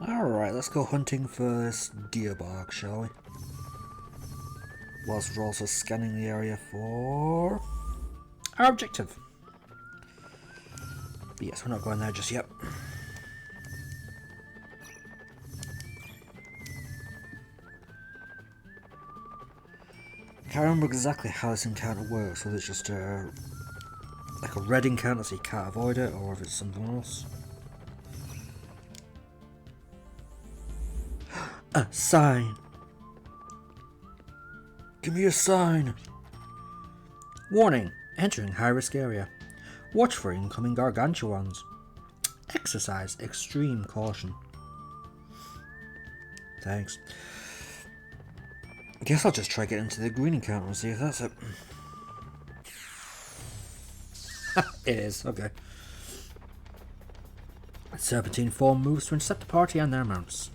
Alright, let's go hunting for this deer bark, shall we? Whilst we're also scanning the area for our objective. But yes, we're not going there just yet. I can't remember exactly how this encounter works, whether it's just like a red encounter so you can't avoid it, or if it's something else. A sign! Give me a sign! Warning! Entering high-risk area. Watch for incoming gargantuans. Exercise extreme caution. Thanks. I guess I'll just try getting into the green encounter and see if that's it. It is, okay. Serpentine form moves to intercept the party and their mounts.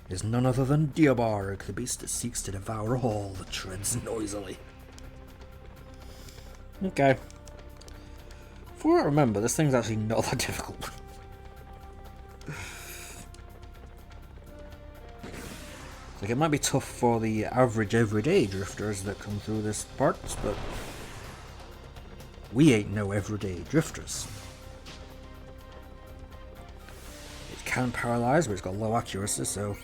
It is none other than Diabarg, the beast that seeks to devour all that treads noisily. Okay. From what I remember, this thing's actually not that difficult. Like, it might be tough for the average everyday drifters that come through this part, but we ain't no everyday drifters. It can paralyze, but it's got low accuracy, so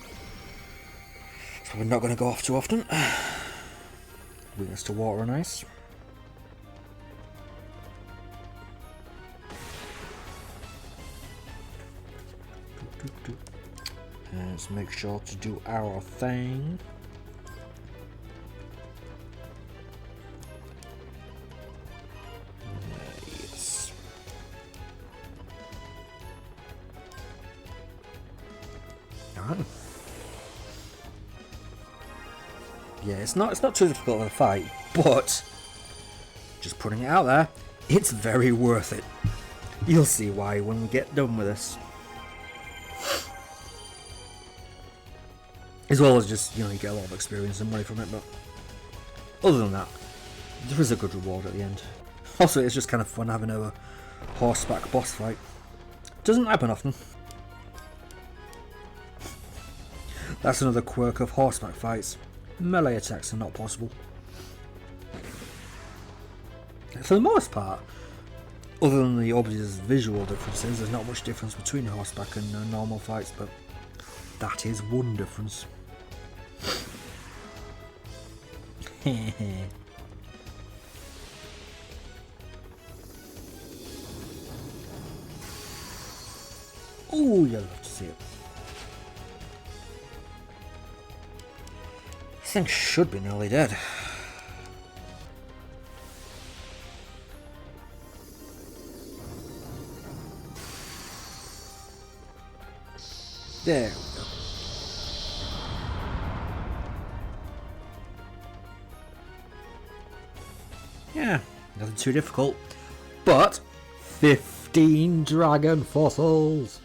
it's probably not going to go off too often. Weakness to water and ice. And let's make sure to do our thing. Yes. Alright. Yeah, it's not too difficult of a fight, but just putting it out there, it's very worth it. You'll see why when we get done with this. As well as just, you get a lot of experience and money from it, but other than that, there is a good reward at the end. Also, it's just kind of fun having a horseback boss fight. Doesn't happen often. That's another quirk of horseback fights. Melee attacks are not possible. For the most part, other than the obvious visual differences, there's not much difference between horseback and normal fights, but that is one difference. Oh, you'll love to see it. This thing should be nearly dead. There we go. Yeah, nothing too difficult. But 15 dragon fossils!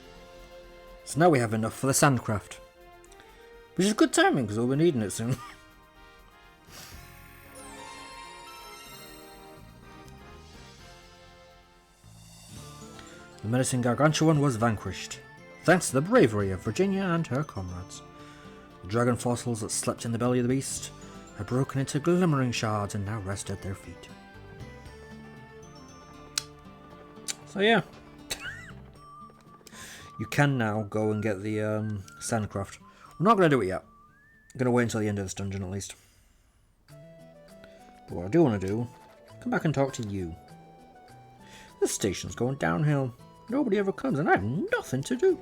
So now we have enough for the sandcraft. Which is good timing because we'll be needing it soon. The menacing gargantuan was vanquished, thanks to the bravery of Virginia and her comrades. The dragon fossils that slept in the belly of the beast had broken into glimmering shards and now rest at their feet. So yeah. You can now go and get the sandcraft. We're not going to do it yet. I'm going to wait until the end of this dungeon at least. But what I do want to do, come back and talk to you. This station's going downhill. Nobody ever comes and I have nothing to do.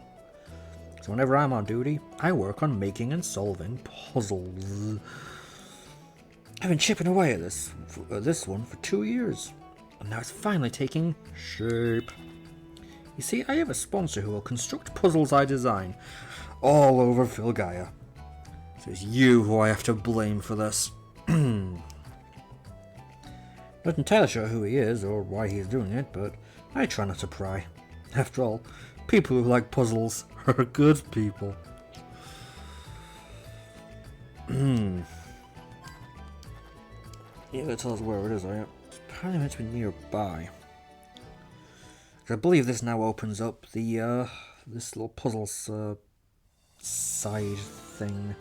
So whenever I'm on duty, I work on making and solving puzzles. I've been chipping away at this one for 2 years. And now it's finally taking shape. You see, I have a sponsor who will construct puzzles I design all over Filgaia. So it's you who I have to blame for this. Not entirely sure who he is or why he's doing it, but I try not to pry. After all, people who like puzzles are good people. Yeah, that tells us where it is, right? It's apparently meant to be nearby. I believe this now opens up the this little puzzles side thing.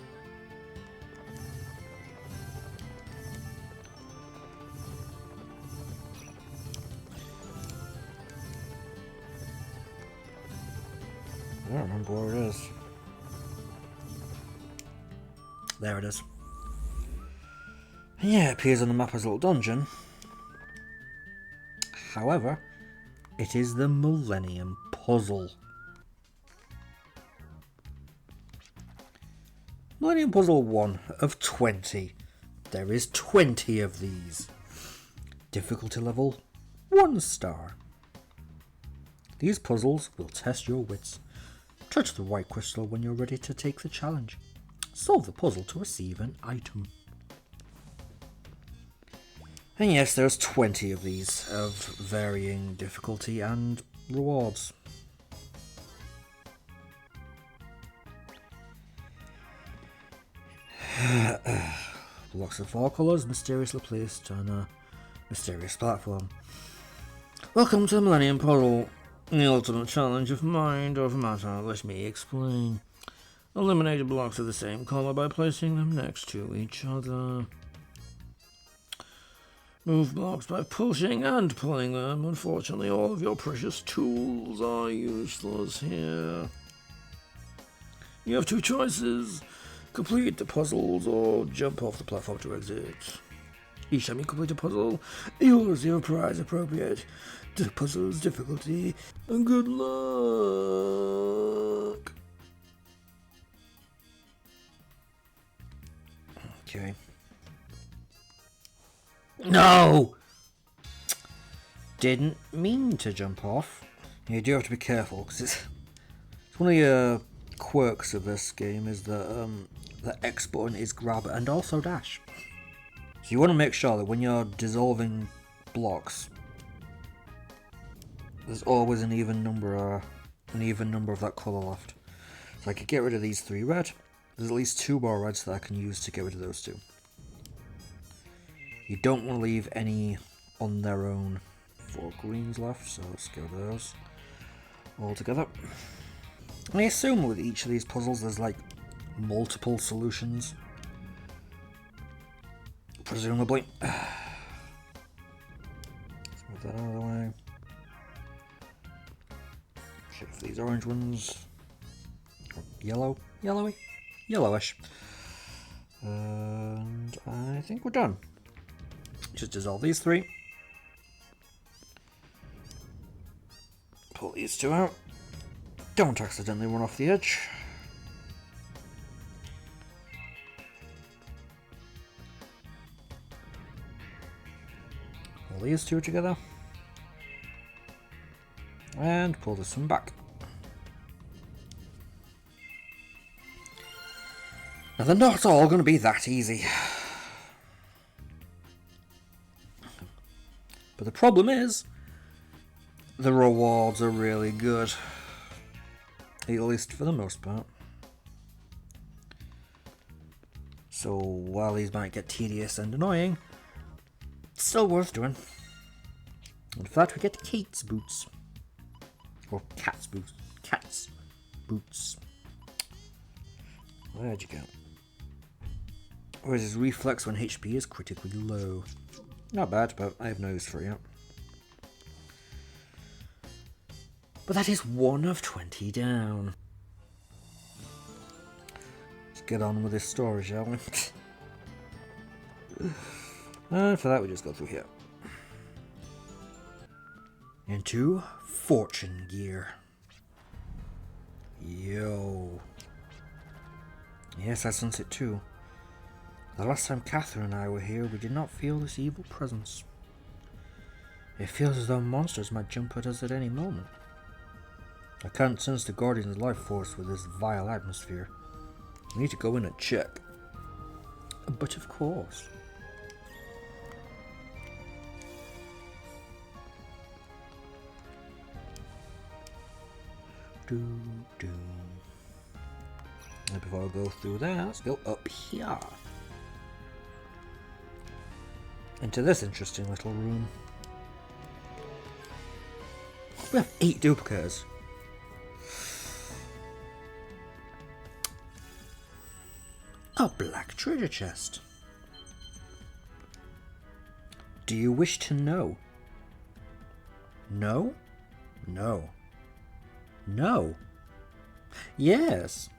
I don't remember where it is. There it is. Yeah, it appears on the map as a little dungeon. However, it is the Millennium Puzzle. Millennium Puzzle 1 of 20. There is 20 of these. Difficulty level 1 star. These puzzles will test your wits. Touch the white crystal when you're ready to take the challenge. Solve the puzzle to receive an item. And yes, there's 20 of these, of varying difficulty and rewards. Blocks of 4 colours mysteriously placed on a mysterious platform. Welcome to the Millennium Puzzle, the ultimate challenge of mind over matter. Let me explain. Eliminate the blocks of the same colour by placing them next to each other. Move blocks by pushing and pulling them. Unfortunately, all of your precious tools are useless here. You have 2 choices. Complete the puzzles or jump off the platform to exit. Each time you complete a puzzle, you will receive a prize appropriate to the puzzle's difficulty. And good luck! Okay. No! Didn't mean to jump off. You do have to be careful, because it's one of your quirks of this game is that the X button is grab and also dash. So you want to make sure that when you're dissolving blocks, there's always an even number of that colour left. So I could get rid of these 3 red. There's at least 2 more reds that I can use to get rid of those 2. You don't want to leave any on their own. 4 greens left, so let's go those all together. I assume with each of these puzzles there's like multiple solutions. Presumably. Let's move that out of the way. Check for these orange ones. Yellow? Yellowy? Yellowish. And I think we're done. Just dissolve these 3. Pull these 2 out. Don't accidentally run off the edge. Pull these 2 together. And pull this one back. Now they're not all going to be that easy. But the problem is, the rewards are really good. At least for the most part. So while these might get tedious and annoying, it's still worth doing. And for that we get Kate's boots. Or Cat's boots. Cat's boots. Where'd you go? Whereas his reflex when HP is critically low. Not bad, but I have no use for it yet. But that is 1 of 20 down. Let's get on with this story, shall we? And for that we just go through here. Into Fortune Gear. Yo. Yes, I sense it too. The last time Catherine and I were here, we did not feel this evil presence. It feels as though monsters might jump at us at any moment. I can't sense the Guardian's life force with this vile atmosphere. I need to go in and check. But of course. And before I go through that, let's go up here. Into this interesting little room. We have 8 duplicates. A black treasure chest. Do you wish to know? No? No. No. Yes.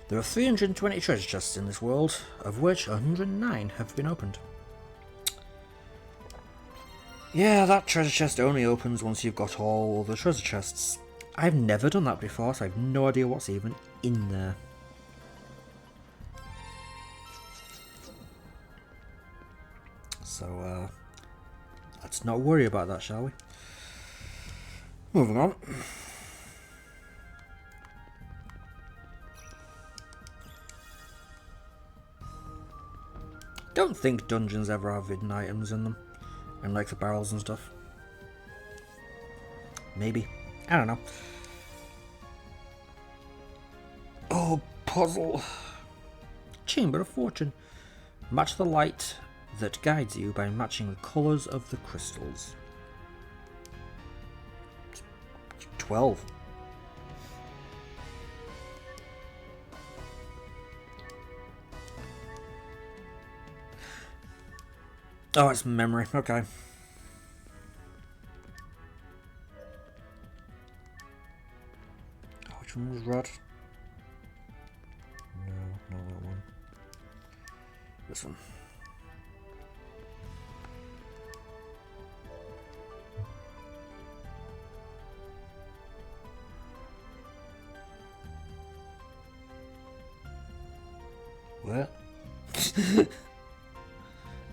There are 320 treasure chests in this world, of which 109 have been opened. Yeah, that treasure chest only opens once you've got all the treasure chests. I've never done that before, so I've no idea what's even in there. So, let's not worry about that, shall we? Moving on. Don't think dungeons ever have hidden items in them, and like the barrels and stuff. Maybe. I don't know. Oh, puzzle. Chamber of Fortune. Match the light that guides you by matching the colours of the crystals. 12. Oh, it's memory. Okay. Oh, which one was red? No, not that one. This one. What?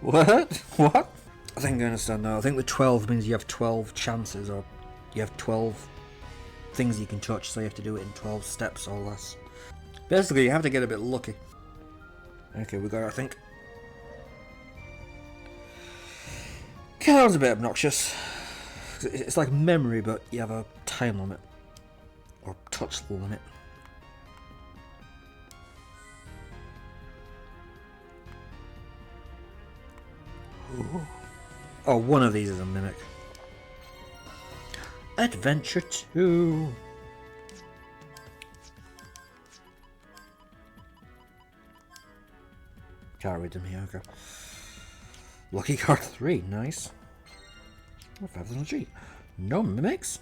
What? What? I think I understand now. I think the 12 means you have 12 chances, or you have 12 things you can touch, so you have to do it in 12 steps or less. Basically, you have to get a bit lucky. Okay, we got it, I think. Okay, that was a bit obnoxious. It's like memory, but you have a time limit. Or touch limit. Ooh. Oh, one of these is a mimic. Adventure 2. Can't read them here, okay. Lucky card 3, nice. 5,000 G. No mimics?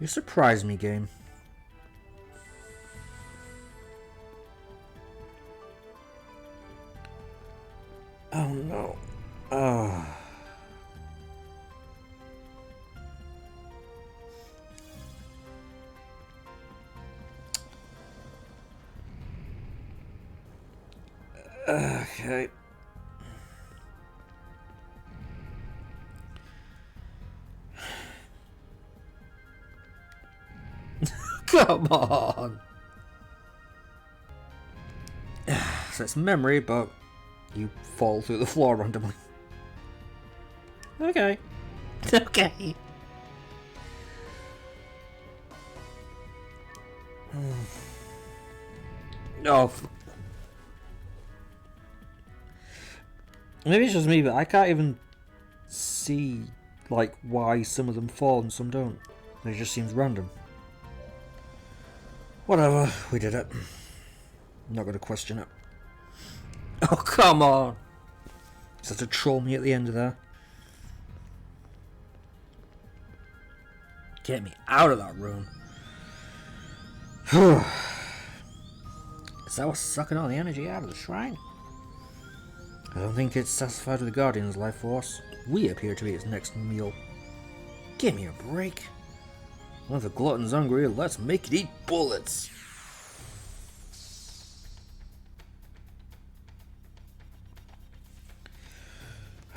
You surprised me, game. Oh no. Oh. Okay. Come on. So it's memory, but you fall through the floor randomly. Okay. Okay. No. Maybe it's just me, but I can't even see like why some of them fall and some don't. It just seems random. Whatever, we did it. I'm not going to question it. Oh, come on! Is that to troll me at the end of there? Get me out of that room. Is that what's sucking all the energy out of the shrine? I don't think it's satisfied with the Guardian's life force. We appear to be its next meal. Give me a break. One of the glutton's hungry, let's make it eat bullets.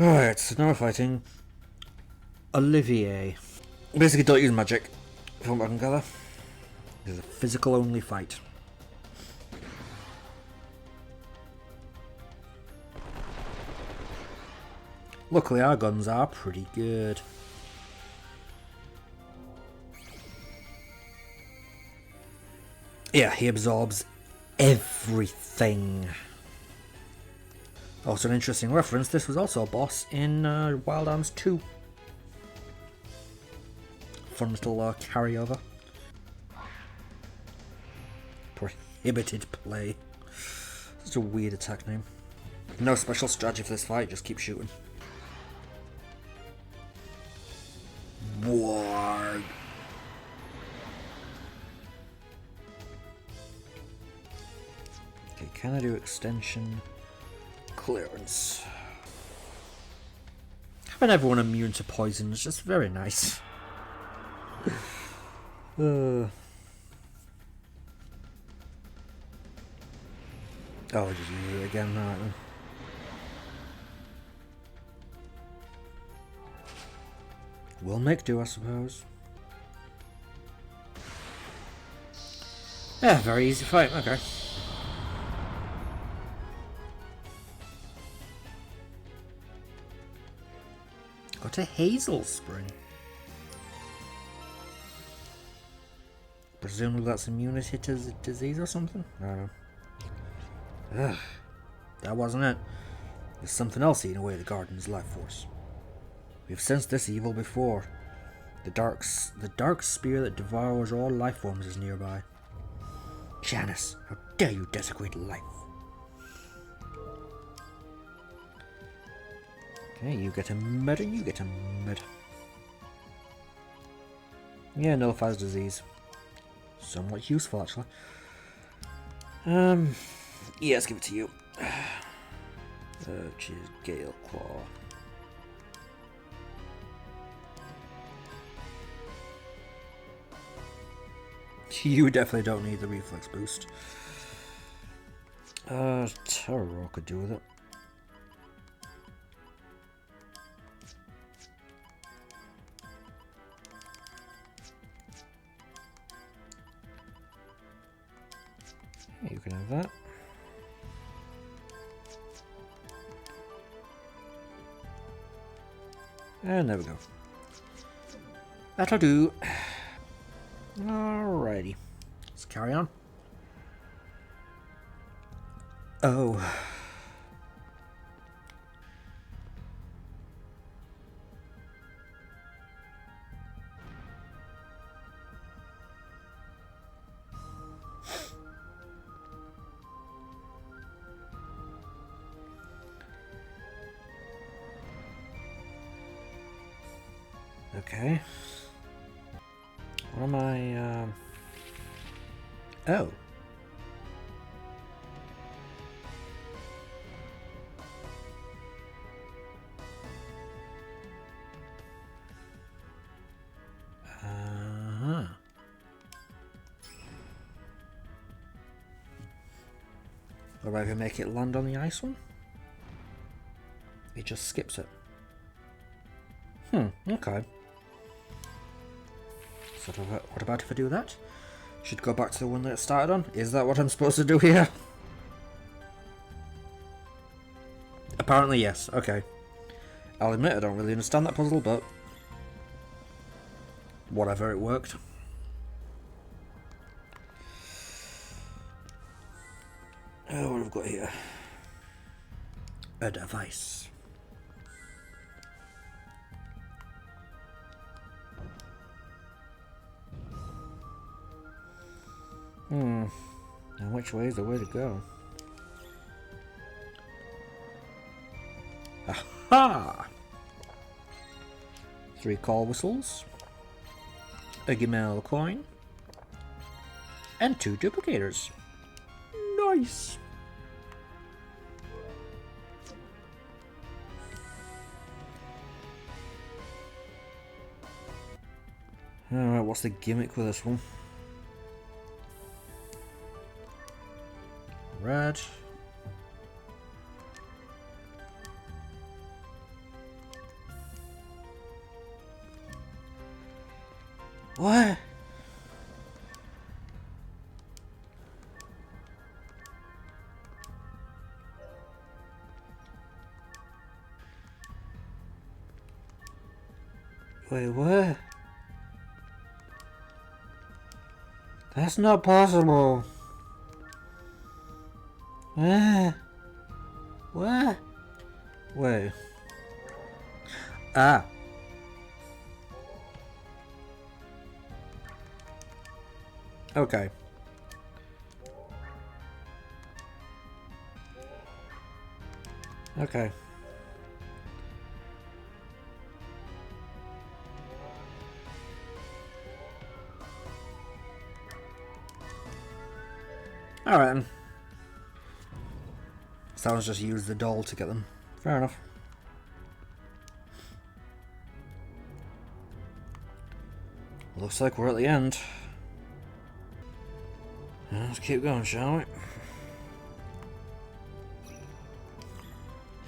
Alright, so now we're fighting Olivier. Basically, don't use magic, from what I can gather. It's a physical only fight. Luckily, our guns are pretty good. Yeah, he absorbs everything. Also an interesting reference, this was also a boss in Wild Arms 2. Fun little carryover. Prohibited play. Such a weird attack name. No special strategy for this fight, just keep shooting. Warg. Okay, can I do extension clearance? Having everyone immune to poison is just very nice. Oh, just use it again, right then. We'll make do, I suppose. Yeah, very easy fight, okay. Got a Hazel Spring. Presumably that's immunity to disease or something? I don't know. Ugh, that wasn't it. There's something else eating away the garden's life force. We've sensed this evil before. The dark spear that devours all life forms is nearby. Janice, how dare you desecrate life? Okay, you get a med and you get a med. Yeah, nullifies disease. Somewhat useful, actually. Yeah, let's give it to you. Which is Gale Claw. You definitely don't need the reflex boost. Terror could do with it. You can have that. And there we go. That'll do. Alrighty. Let's carry on. Oh. Okay. What am I, Oh. Uh-huh. Or I can make it land on the ice one? It just skips it. Okay. So what about if I do that? Should go back to the one that it started on? Is that what I'm supposed to do here? Apparently yes, okay. I'll admit I don't really understand that puzzle, but whatever, it worked. Oh, what have we got here? A device. Now which way is the way to go? Aha! 3 call whistles, a Gimel coin, and 2 duplicators. Nice! Alright, what's the gimmick with this one? Red. What? Wait, what? That's not possible. What? Wait. Ah. Okay. Okay. Alright then. Someone's just used the doll to get them. Fair enough. Looks like we're at the end. Let's keep going, shall we?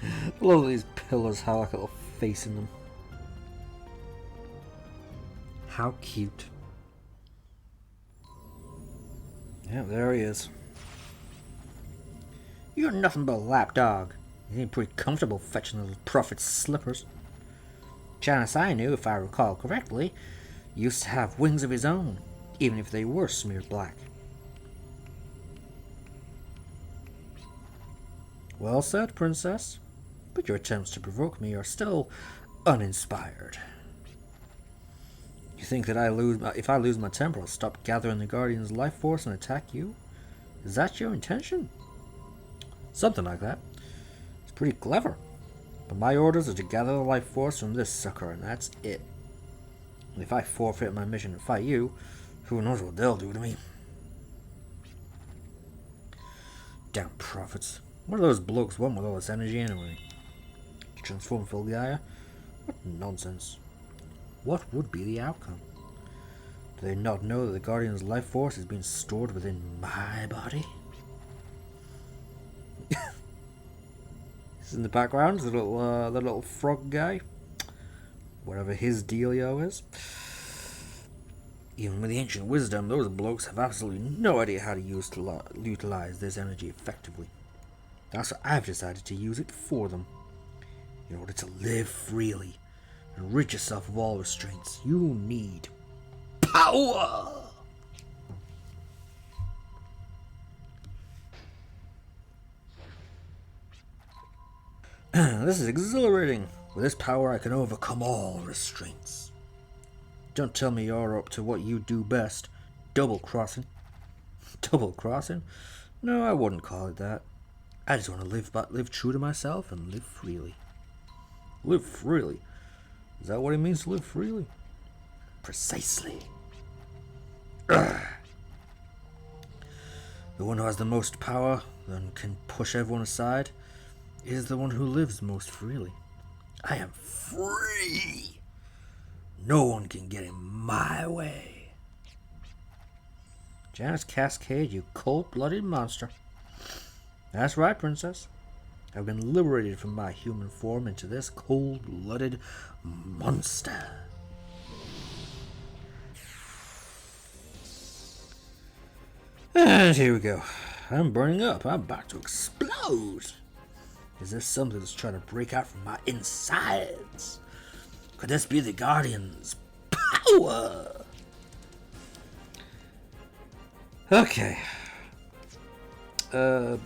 I love these pillars have like a little face in them. How cute. Yeah, there he is. You're nothing but a lapdog. You ain't pretty comfortable fetching the prophet's slippers. Janus, I knew, if I recall correctly, used to have wings of his own, even if they were smeared black. Well said, Princess. But your attempts to provoke me are still uninspired. You think that if I lose my temper, I'll stop gathering the Guardian's life force and attack you? Is that your intention? Something like that. It's pretty clever. But my orders are to gather the life force from this sucker, and that's it. And if I forfeit my mission and fight you, who knows what they'll do to me. Damn prophets. What do those blokes want with all this energy anyway? To transform Filgaia? What nonsense. What would be the outcome? Do they not know that the Guardian's life force is being stored within my body? In the background, the little frog guy, whatever his dealio is. Even with the ancient wisdom, those blokes have absolutely no idea how to utilize this energy effectively. That's why I've decided to use it for them. In order to live freely and rid yourself of all restraints, you need power! This is exhilarating. With this power, I can overcome all restraints. Don't tell me you're up to what you do best. Double-crossing. Double-crossing? No, I wouldn't call it that. I just want to live true to myself and live freely. Live freely? Is that what it means to live freely? Precisely. Ugh. The one who has the most power and can push everyone aside is the one who lives most freely. I am free! No one can get in my way. Janus Cascade, you cold-blooded monster. That's right, Princess. I've been liberated from my human form into this cold-blooded monster. And here we go. I'm burning up. I'm about to explode. Is this something that's trying to break out from my insides? Could this be the Guardian's power? Okay. You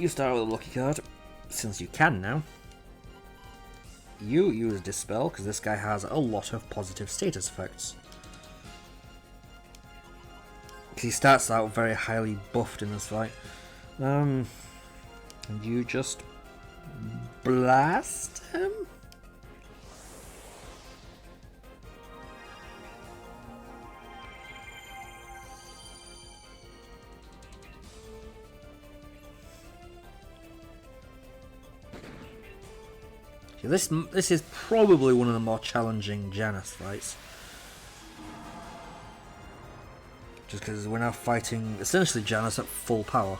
start with a lucky card, since you can now. You use Dispel, because this guy has a lot of positive status effects. He starts out very highly buffed in this fight. And you just blast him? This is probably one of the more challenging Janus fights. Just because we're now fighting essentially Janus at full power.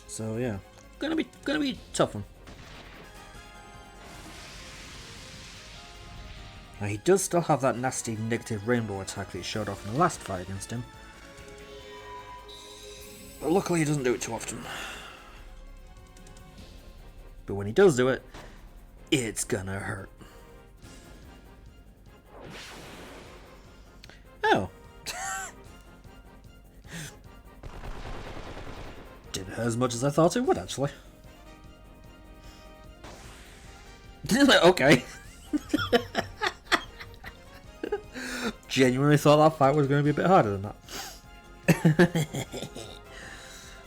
So yeah, gonna be a tough one. Now he does still have that nasty negative rainbow attack that he showed off in the last fight against him. But luckily he doesn't do it too often. But when he does do it, it's gonna hurt. Oh. Didn't hurt as much as I thought it would, actually. Okay. genuinely thought that fight was going to be a bit harder than that.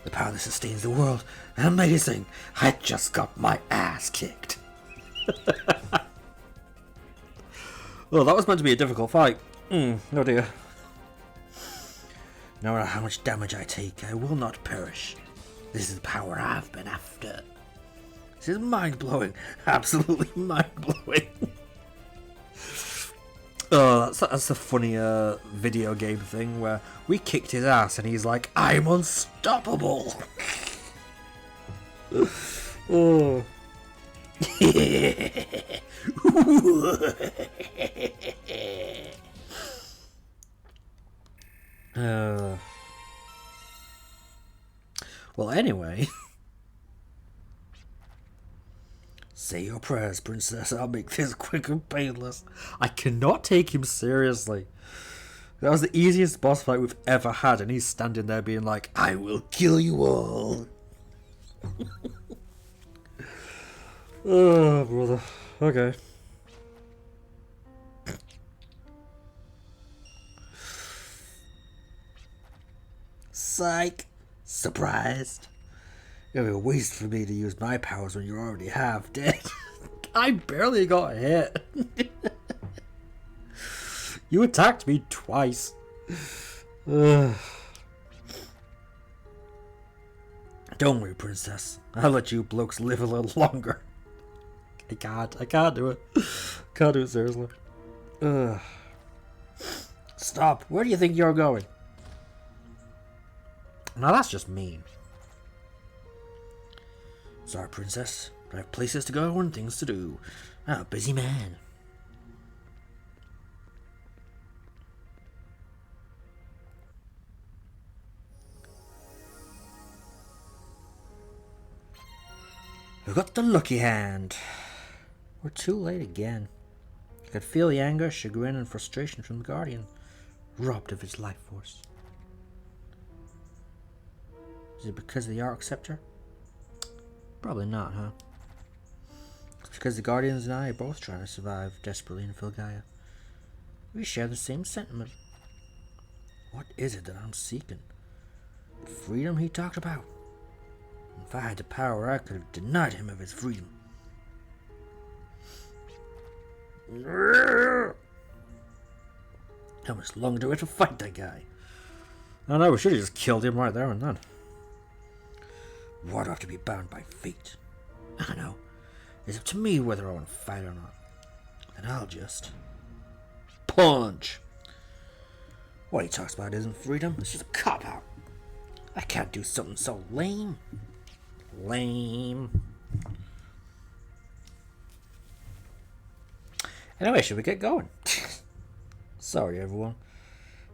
The power that sustains the world. Amazing. I just got my ass kicked. Well, that was meant to be a difficult fight. Oh dear. No matter how much damage I take, I will not perish. This is the power I've been after. This is mind-blowing. Absolutely mind-blowing. Oh, that's a funny video game thing where we kicked his ass and he's like, I'm unstoppable. Oh. Well, anyway. Say your prayers, princess. I'll make this quick and painless. I cannot take him seriously. That was the easiest boss fight we've ever had, and he's standing there being like, I will kill you all. Oh, brother. Okay. Psych. Surprised. It'll be a waste for me to use my powers when you already have dead. I barely got hit. You attacked me twice. Don't worry, princess. I'll let you blokes live a little longer. I can't do it. Can't do it seriously. Stop. Where do you think you're going? Now that's just mean. Sorry, princess. I have places to go and things to do. I'm a busy man. We got the lucky hand. We're too late again. I could feel the anger, chagrin, and frustration from the Guardian, robbed of its life force. Is it because of the Arc Scepter? Probably not, huh? It's because the Guardians and I are both trying to survive desperately in Filgaia. We share the same sentiment. What is it that I'm seeking? The freedom he talked about? If I had the power, I could have denied him of his freedom. How much longer do we have to fight that guy? I know, we should have just killed him right there and then. Why do I have to be bound by fate? I don't know. It's up to me whether I want to fight or not. And I'll just... punch! What he talks about isn't freedom, it's just a cop-out. I can't do something so lame. Lame. Anyway, should we get going? Sorry, everyone.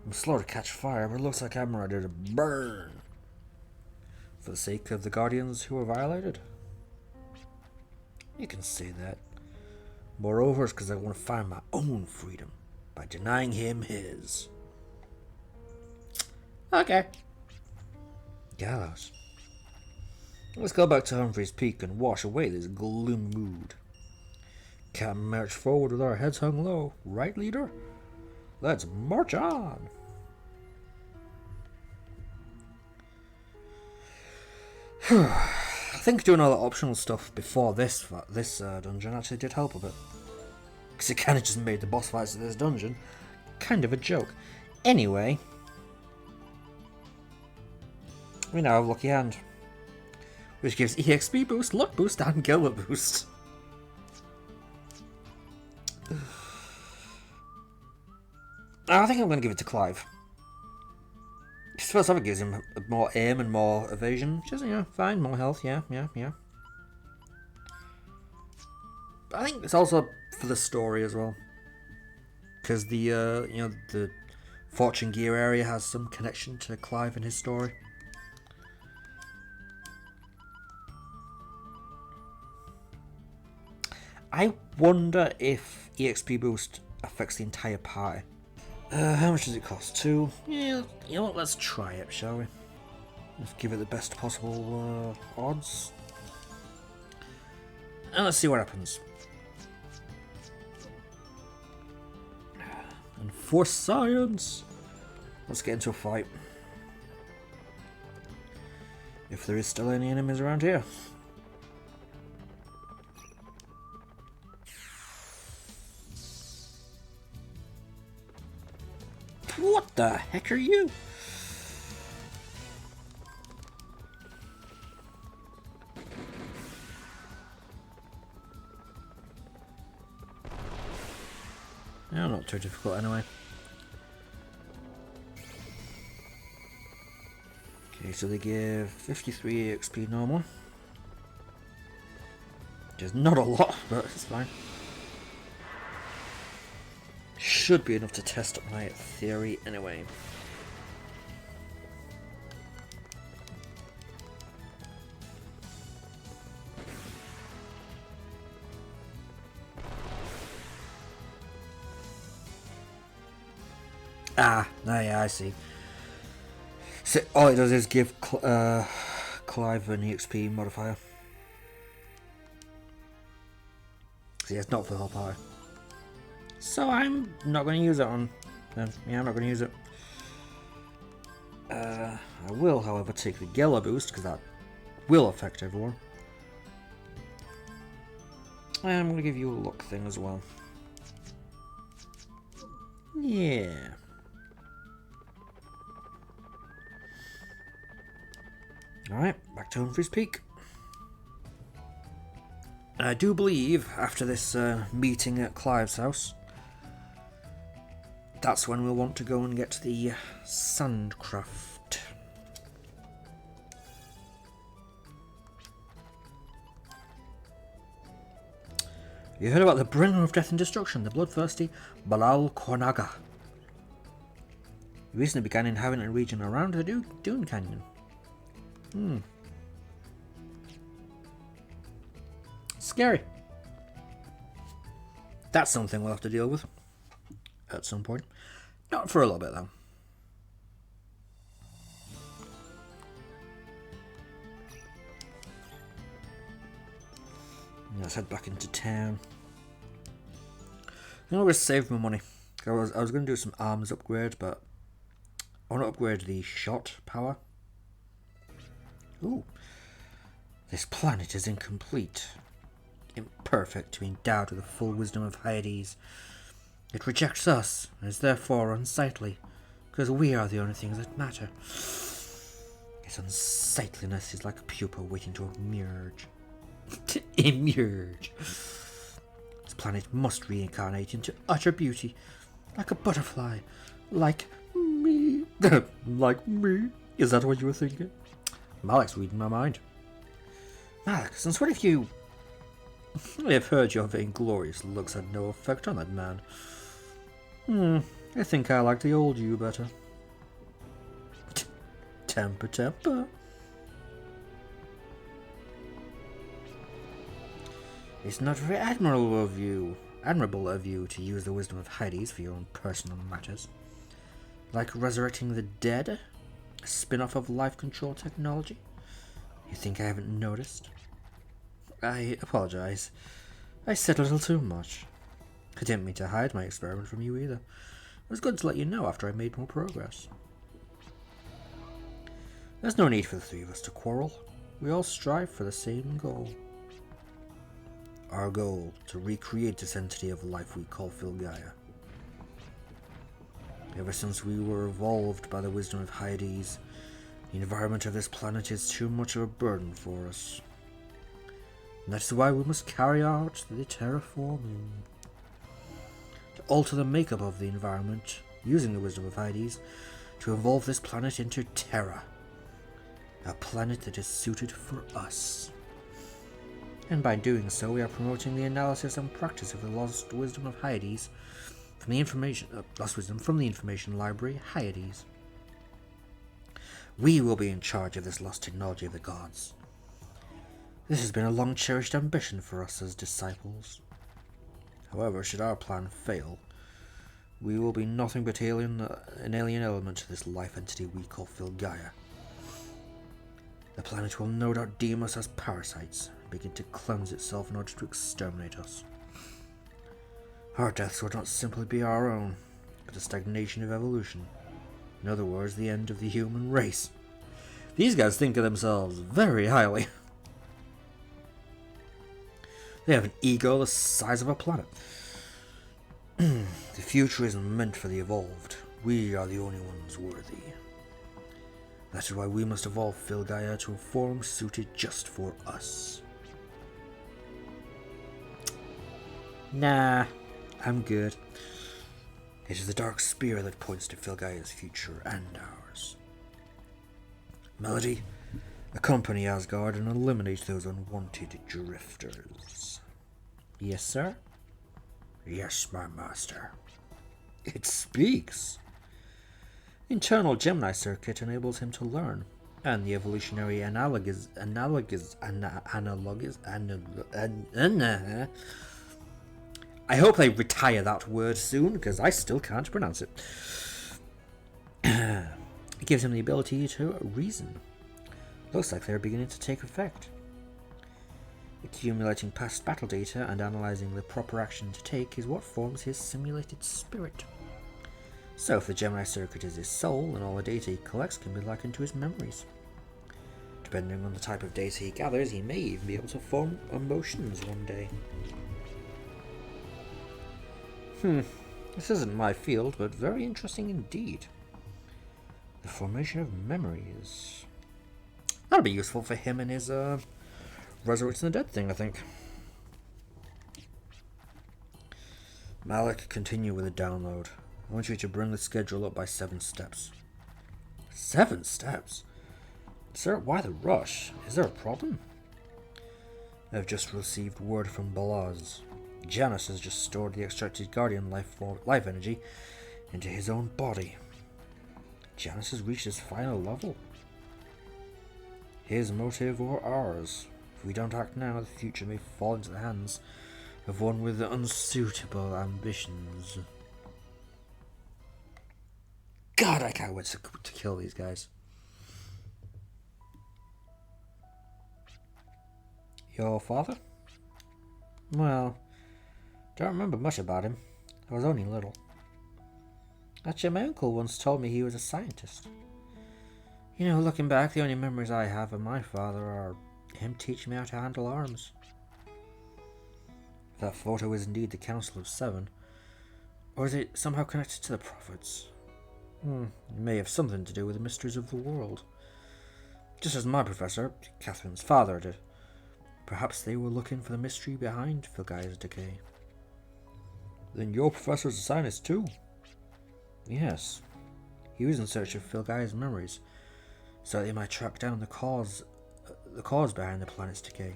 I'm slow to catch fire, but it looks like I'm ready to burn. For the sake of the Guardians who were violated? You can say that. Moreover, it's because I want to find my own freedom by denying him his. Okay. Gallows. Let's go back to Humphreys Peak and wash away this gloomy mood. Can't march forward with our heads hung low, right, leader? Let's march on. I think doing all the optional stuff before this dungeon actually did help a bit. Because it kind of just made the boss fights of this dungeon kind of a joke. Anyway, we now have Lucky Hand, which gives EXP boost, luck boost, and Gilbert boost. I think I'm going to give it to Clive. First off, it gives him more aim and more evasion, which is, fine, more health, yeah. But I think it's also for the story as well. Because the, the Fortune Gear area has some connection to Clive and his story. I wonder if EXP boost affects the entire party. How much does it cost? 2? Yeah, you know what, let's try it, shall we? Let's give it the best possible odds. And let's see what happens. And for science! Let's get into a fight. If there is still any enemies around here. What the heck are you? No, not too difficult anyway. Okay, so they give 53 XP normal. Which is not a lot, but it's fine. Should be enough to test my theory anyway. Ah, yeah, I see. So all it does is give Clive an EXP modifier. See, it's not for the power. So I'm not going to use it on them. Yeah, I'm not going to use it. I will, however, take the Gela boost, because that will affect everyone. And I'm going to give you a luck thing as well. Yeah. Alright, back to Humphreys Peak. I do believe, after this meeting at Clive's house, that's when we'll want to go and get the Sandcraft. You heard about the bringer of death and destruction, the bloodthirsty Balal Kornaga. He recently began inhabiting a region around the Dune Canyon. Scary. That's something we'll have to deal with at some point. Not for a little bit though. Let's head back into town. I'm going to save my money. I was going to do some arms upgrade, but I want to upgrade the shot power. Ooh. This planet is incomplete. Imperfect to be endowed with the full wisdom of Hades. It rejects us, and is therefore unsightly, because we are the only things that matter. Its unsightliness is like a pupa waiting to emerge. Emerge. This planet must reincarnate into utter beauty, like a butterfly, like me. Like me? Is that what you were thinking? Malik's reading my mind. Malik, since when have you... I have heard your vainglorious looks had no effect on that man. I think I like the old you better. Temper. It's not very admirable of you to use the wisdom of Hades for your own personal matters. Like resurrecting the dead? A spin-off of life control technology? You think I haven't noticed? I apologize. I said a little too much. I didn't mean to hide my experiment from you either. It was good to let you know after I made more progress. There's no need for the three of us to quarrel. We all strive for the same goal. Our goal, to recreate this entity of life we call Filgaia. Ever since we were evolved by the wisdom of Hades, the environment of this planet is too much of a burden for us. And that's why we must carry out the terraforming. To alter the makeup of the environment, using the wisdom of Hades, to evolve this planet into Terra. A planet that is suited for us. And by doing so, we are promoting the analysis and practice of the lost wisdom of Hades from the information library, Hades. We will be in charge of this lost technology of the gods. This has been a long-cherished ambition for us as disciples. However, should our plan fail, we will be nothing but an alien element to this life entity we call Filgaia. The planet will no doubt deem us as parasites and begin to cleanse itself in order to exterminate us. Our deaths would not simply be our own, but the stagnation of evolution. In other words, the end of the human race. These guys think of themselves very highly. They have an ego the size of a planet. The future isn't meant for the evolved. We are the only ones worthy. That is why we must evolve Filgaia to a form suited just for us. Nah, I'm good. It is the dark spear that points to Filgaia's future and ours. Melody, accompany Asgard and eliminate those unwanted drifters. Yes, sir? Yes, my master. It speaks. Internal Gemini circuit enables him to learn, and the evolutionary I hope they retire that word soon, because I still can't pronounce it. It gives him the ability to reason. Looks like they're beginning to take effect. Accumulating past battle data and analysing the proper action to take is what forms his simulated spirit. So if the Gemini circuit is his soul, then all the data he collects can be likened to his memories. Depending on the type of data he gathers, he may even be able to form emotions one day. This isn't my field, but very interesting indeed. The formation of memories. That'll be useful for him in his Resurrecting the Dead thing, I think. Malik, continue with the download. I want you to bring the schedule up by 7 steps. 7 steps? Sir, why the rush? Is there a problem? I've just received word from Balaz. Janus has just stored the extracted Guardian life energy into his own body. Janus has reached his final level. His motive or ours. If we don't act now, the future may fall into the hands of one with unsuitable ambitions. God, I can't wait to kill these guys. Your father? Well, don't remember much about him. I was only little. Actually, my uncle once told me he was a scientist. You know, looking back, the only memories I have of my father are him teaching me how to handle arms. If that photo is indeed the Council of Seven, or is it somehow connected to the Prophets? It may have something to do with the mysteries of the world. Just as my professor, Catherine's father, did. Perhaps they were looking for the mystery behind Filgaia's decay. Then your professor's a scientist too? Yes. He was in search of Filgaia's memories, so they might track down the cause behind the planet's decay.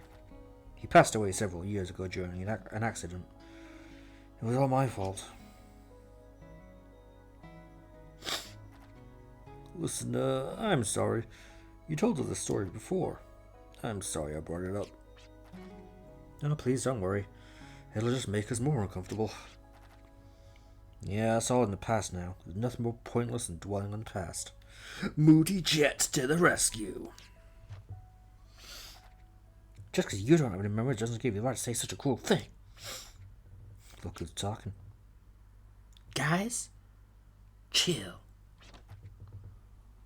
He passed away several years ago during an accident. It was all my fault. Listen, I'm sorry. You told us the story before. I'm sorry I brought it up. No, please don't worry. It'll just make us more uncomfortable. Yeah, it's all in the past now. There's nothing more pointless than dwelling on the past. Moody Jet to the rescue. Just because you don't have any memories doesn't give you the right to say such a cruel thing. Look who's talking. Guys, chill.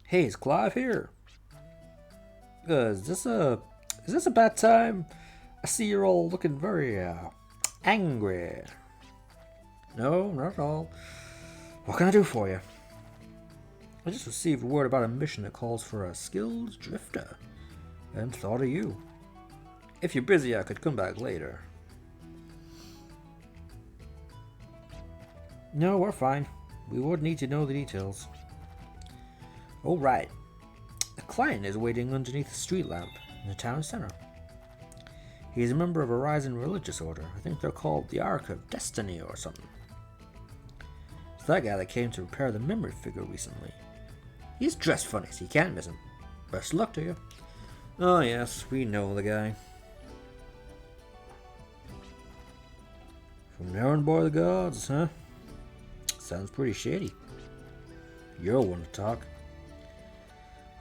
Hey, it's Clive here. Is this a bad time? I see you're all looking very angry. No, not at all. What can I do for you? I just received word about a mission that calls for a skilled drifter, and thought of you. If you're busy, I could come back later. No, we're fine. We would need to know the details. Oh, right. A client is waiting underneath a street lamp in the town center. He is a member of a rising religious order. I think they're called the Ark of Destiny or something. It's that guy that came to repair the memory figure recently. He's dressed funny, so you can't miss him. Best of luck to you. Oh yes, we know the guy. From Errand Boy of the Gods, huh? Sounds pretty shady. You're one to talk.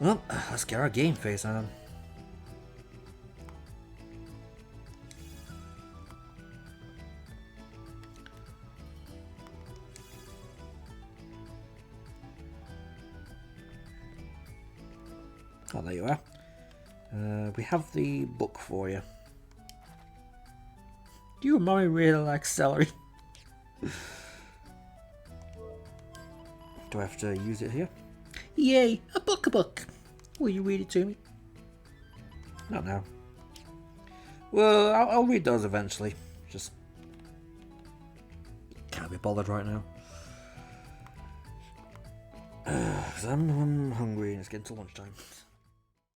Well, let's get our game face on. Oh, there you are. We have the book for you. Do you and Mommy really like celery? Do I have to use it here? Yay, a book. Will you read it to me? Not now. Well, I'll read those eventually. Just can't be bothered right now. Because I'm hungry and it's getting to lunchtime.